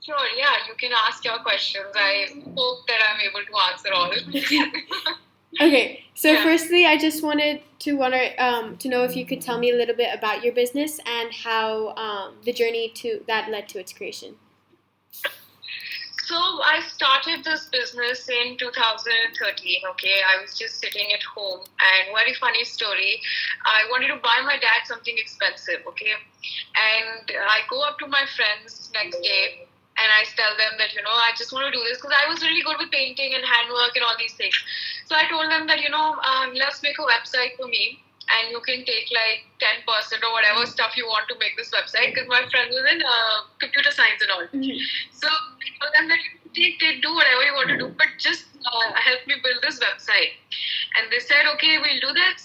Sure, yeah, you can ask your questions. I hope that I'm able to answer all. Okay, so Yeah. firstly, I just wanted to know if you could tell me a little bit about your business and how the journey to that led to its creation. So I started this business in 2013. Okay, I was just sitting at home, and very funny story. I wanted to buy my dad something expensive. Okay, and I go up to my friends next day, and I tell them that I just want to do this because I was really good with painting and handwork and all these things. So I told them that let's make a website for me. And you can take like 10% or whatever stuff you want to make this website because my friend was in computer science and all. Mm-hmm. So I told them that take do whatever you want to do, but just help me build this website. And they said, okay, we'll do that.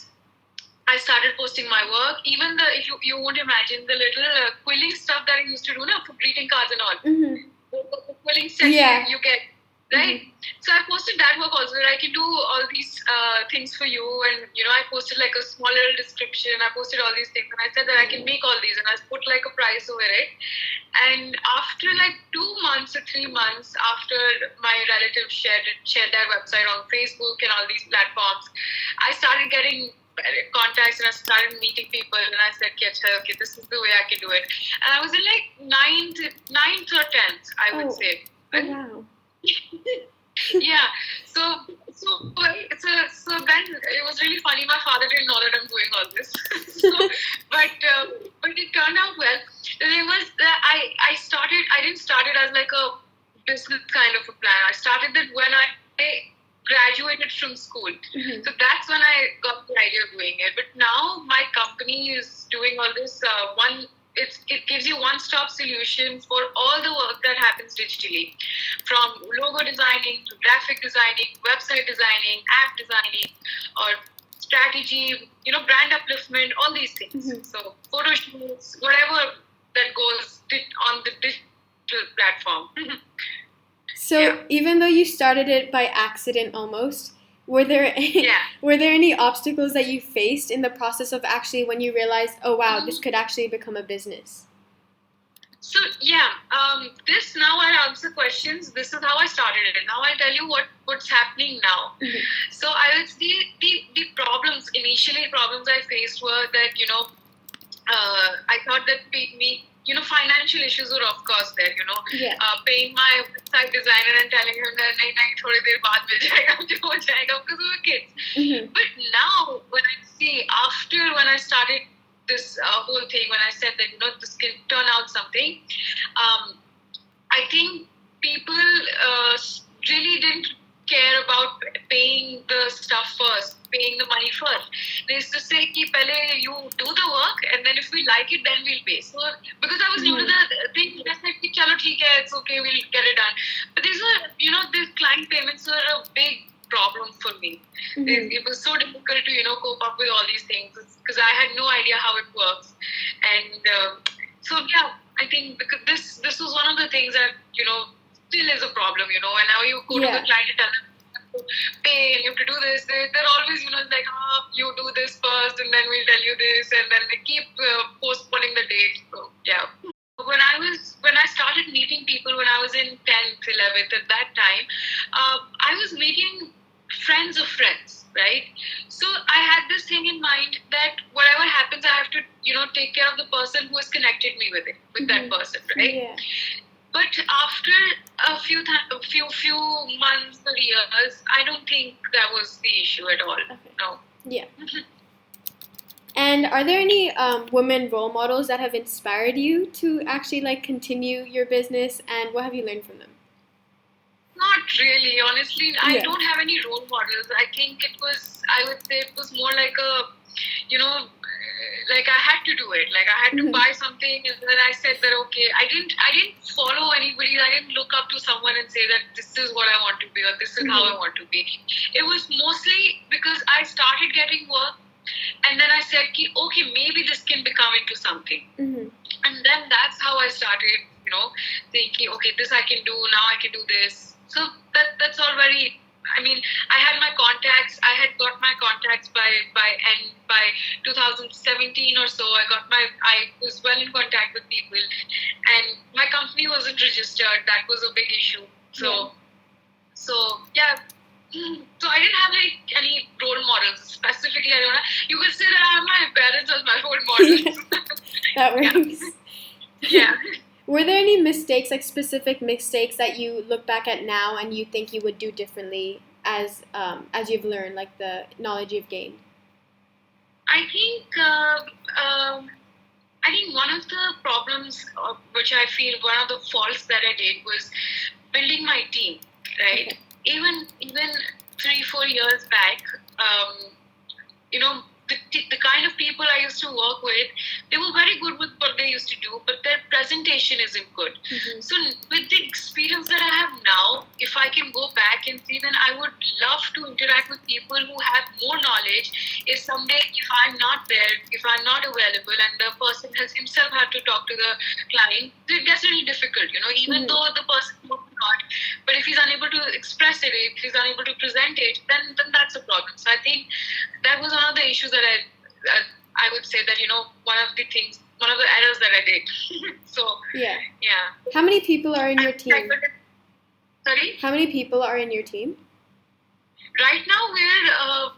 I started posting my work. Even if you won't imagine the little quilling stuff that I used to do now for greeting cards and all. Mm-hmm. The quilling set you get, right? Mm-hmm. So I posted that work also that I can do all these things for you, and I posted like a small little description. I posted all these things, and I said that I can make all these, and I put like a price over it. And after like 2 months or 3 months after my relatives shared their website on Facebook and all these platforms, I started getting contacts and I started meeting people, and I said, okay, this is the way I can do it. And I was in like ninth or 10th, I would say. Oh, wow. Yeah. So then it was really funny. My father didn't know that I'm doing all this. But it turned out well. It was I started. I didn't start it as like a business kind of a plan. I started it when I graduated from school. Mm-hmm. So that's when I got the idea of doing it. But now my company is doing all this it gives you one-stop solutions for all the work that happens digitally, from logo designing to graphic designing, website designing, app designing, or strategy, brand upliftment, all these things. Mm-hmm. So photo shoots, whatever that goes on the digital platform. So even though you started it by accident almost, were there any obstacles that you faced in the process of actually when you realized, oh wow, this could actually become a business? So this now I answer questions. This is how I started it. Now I tell you what's happening now. Mm-hmm. So I would say the problems I faced were that I thought that financial issues were of course there. Paying my website designer and telling him that nahi thodi der baad mil jayega, ho jayega, because we were kids. Mm-hmm. But now when I see when I started this whole thing, when I said that this can turn out something, I think people really didn't care about paying the stuff first, paying the money first. They used to say ki pehle you do the work and then if we like it then we'll pay. So because I was new to the thing, I said ki chalo theek hai, it's okay, we'll get it done. But these were these client payments were a big problem for me. Mm-hmm. It was so difficult to cope up with all these things because I had no idea how it works. And so yeah, I think because this was one of the things that still is a problem, and now you go to the client and tell them to pay and you have to do this. They're always like, you do this first and then we'll tell you this, and then they keep postponing the date. So yeah. When I started meeting people when I was in 10th, 11th, at that time, I was meeting friends of friends, right? So I had this thing in mind that whatever happens, I have to, take care of the person who has connected me with that person, right? Yeah. But after a few months or years, I don't think that was the issue at all. Okay. No. Yeah. And are there any women role models that have inspired you to actually continue your business, and what have you learned from them? Not really, honestly. I don't have any role models. I think I would say it was more like a, like I had to do it. Like I had to buy something, and then I said that okay. I didn't follow anybody. I didn't look up to someone and say that this is what I want to be or this is how I want to be. It was mostly because I started getting work, and then I said, okay, maybe this can become into something. Mm-hmm. And then that's how I started, thinking, okay, this I can do. Now I can do this. So that's all very I mean, I had my contacts. I had got my contacts by 2017 or so. I was well in contact with people, and my company wasn't registered. That was a big issue. So yeah. So I didn't have like any role models specifically. I don't know. You could say that I have my parents as my role models. That works. Yeah. Were there any mistakes, like specific mistakes that you look back at now and you think you would do differently as you've learned, like the knowledge you've gained? I think one of the problems, which I feel one of the faults that I did was building my team. Right. Okay. Even 3-4 years back, you know, the kind of people I used to work with, they were very good with what they used to do, but their presentation isn't good. Mm-hmm. So with the experience that I have now, if I can go back and see, then I would love to interact with people who have more knowledge. If someday, if I'm not there, if I'm not available, and the person has himself had to talk to the client, it gets really difficult, even though the person works hard. But if he's unable to express it, if he's unable to present it, then that's a problem. So I think that was one of the issues that I would say that, one of the errors that I did. So, yeah. How many people are in your team? Sorry? How many people are in your team? Right now, we're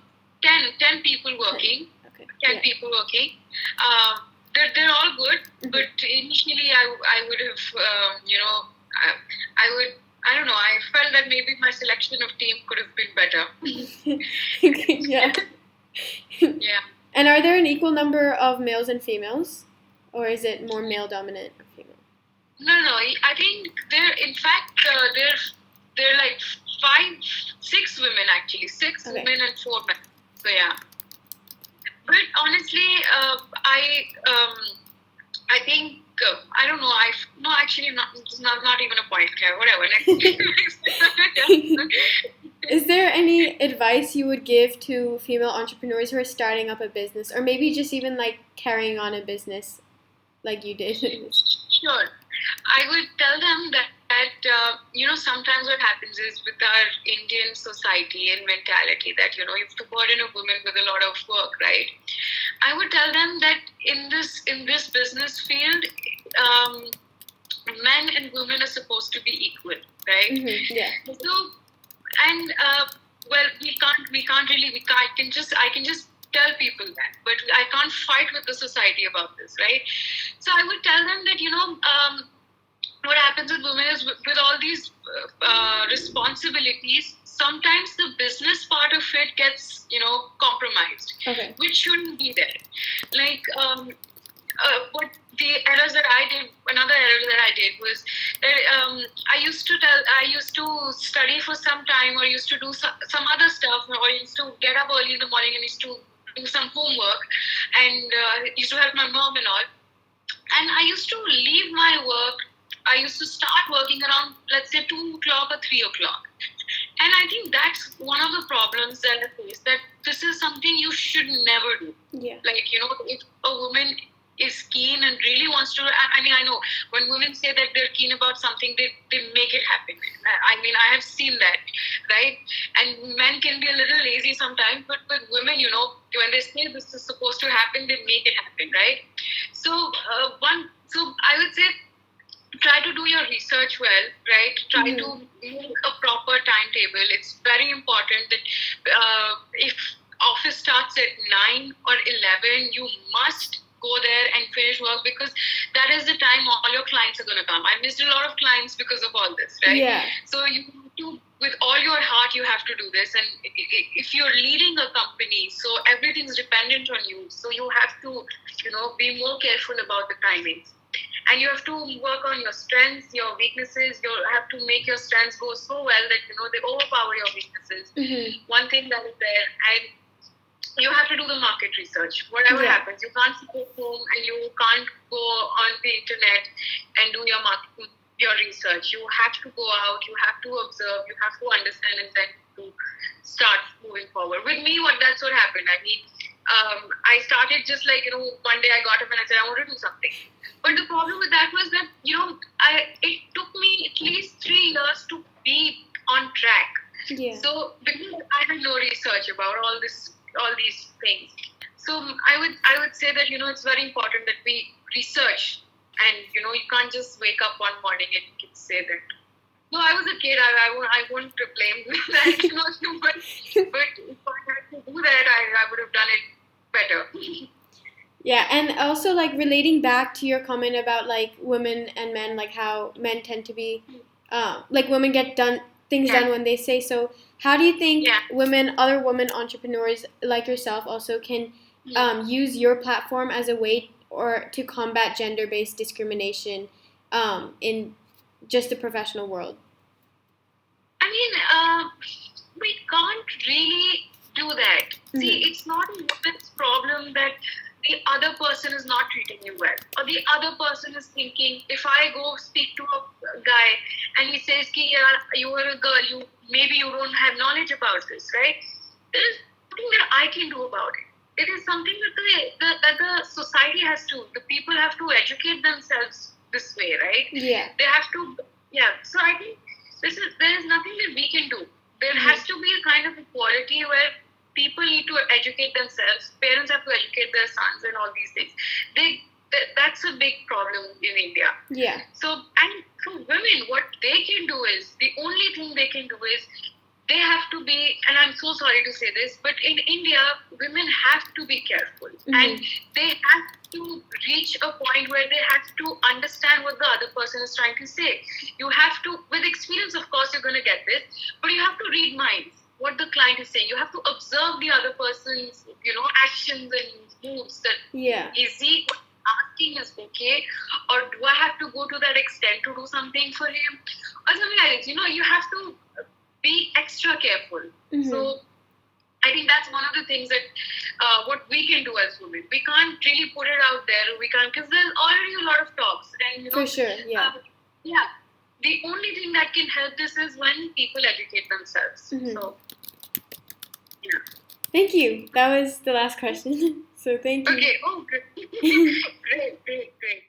10 people working. Okay. 10 people working. They're all good, but initially I would have, I don't know, I felt that maybe my selection of team could have been better. Yeah. Yeah. And are there an equal number of males and females? Or is it more male dominant or female? No. I think they're like 6 women actually. 6 women and 4 men. So yeah. But honestly, I think I don't know. It's not even a point. Okay, whatever. Is there any advice you would give to female entrepreneurs who are starting up a business, or maybe just even like carrying on a business like you did? Sure. I would tell them that sometimes what happens is with our Indian society and mentality that, you have to burden a woman with a lot of work, right? I would tell them that in this business field, men and women are supposed to be equal, right? Mm-hmm. Yeah. So, and I can just tell people that, but I can't fight with the society about this, right? So I would tell them that, what happens with women is with all these responsibilities, sometimes the business part of it gets, compromised, which shouldn't be there. Like, what the errors that I did, another error that I did was that I used to study for some time, or used to do some other stuff, or used to get up early in the morning and used to do some homework, and used to help my mom and all. And I used to leave my work. I used to start working around, let's say, 2 o'clock or 3 o'clock. And I think that's one of the problems that I face, that this is something you should never do. Yeah. Like, if a woman is keen and really wants to, I know when women say that they're keen about something, they make it happen. I have seen that, right? And men can be a little lazy sometimes, but with women, when they say this is supposed to happen, they make it happen, right? So, I would say, try to do your research well, right? Try to make a proper timetable. It's very important that if office starts at 9 or 11, you must go there and finish work, because that is the time all your clients are going to come. I missed a lot of clients because of all this, right? Yeah. So you have to, with all your heart, you have to do this. And if you're leading a company, so everything's dependent on you. So you have to, be more careful about the timings. And you have to work on your strengths, your weaknesses. You have to make your strengths go so well that, they overpower your weaknesses. Mm-hmm. One thing that is there. And you have to do the market research. Whatever happens, you can't sit at home and you can't go on the internet and do your research. You have to go out, you have to observe, you have to understand, and then to start moving forward. With me, that's what happened. I started just like, one day I got up and I said, I want to do something. But the problem with that was that, it took me at least 3 years to be on track. Yeah. So because I had no research about all these things, so I would say that it's very important that we research, and you can't just wake up one morning and you can say that. No, I was a kid. I won't blame that. But if I had to do that, I would have done it better. Yeah, and also like relating back to your comment about like women and men, like how men tend to be, like women get things done when they say so. How do you think other women entrepreneurs like yourself, also can use your platform as a way or to combat gender-based discrimination in just the professional world? I mean, we can't really do that. Mm-hmm. See, it's not a woman's problem that the other person is not treating you well, or the other person is thinking, if I go speak to a guy and he says, you are a girl, maybe you don't have knowledge about this, right? There is nothing that I can do about it. It is something that the society has to, the people have to educate themselves this way, right? Yeah. They have to, So I think there is nothing that we can do. There has to be a kind of equality where people need to educate themselves. Parents have to educate their sons and all these things. That's a big problem in India. Yeah. So, and for women, what they can do is, the only thing they can do is, they have to be, and I'm so sorry to say this, but in India, women have to be careful. Mm-hmm. And they have to reach a point where they have to understand what the other person is trying to say. You have to, with experience, of course, you're going to get this, but you have to read minds, what the client is saying. You have to observe the other person's, actions and moves. That is he asking is okay, or do I have to go to that extent to do something for him, or something like this. You have to be extra careful. Mm-hmm. So I think that's one of the things that what we can do as women. We can't really put it out there. We can't, because there's already a lot of talks, and for sure, the only thing that can help this is when people educate themselves. Mm-hmm. So thank you. That was the last question. So thank you. Okay. Oh, good. Great.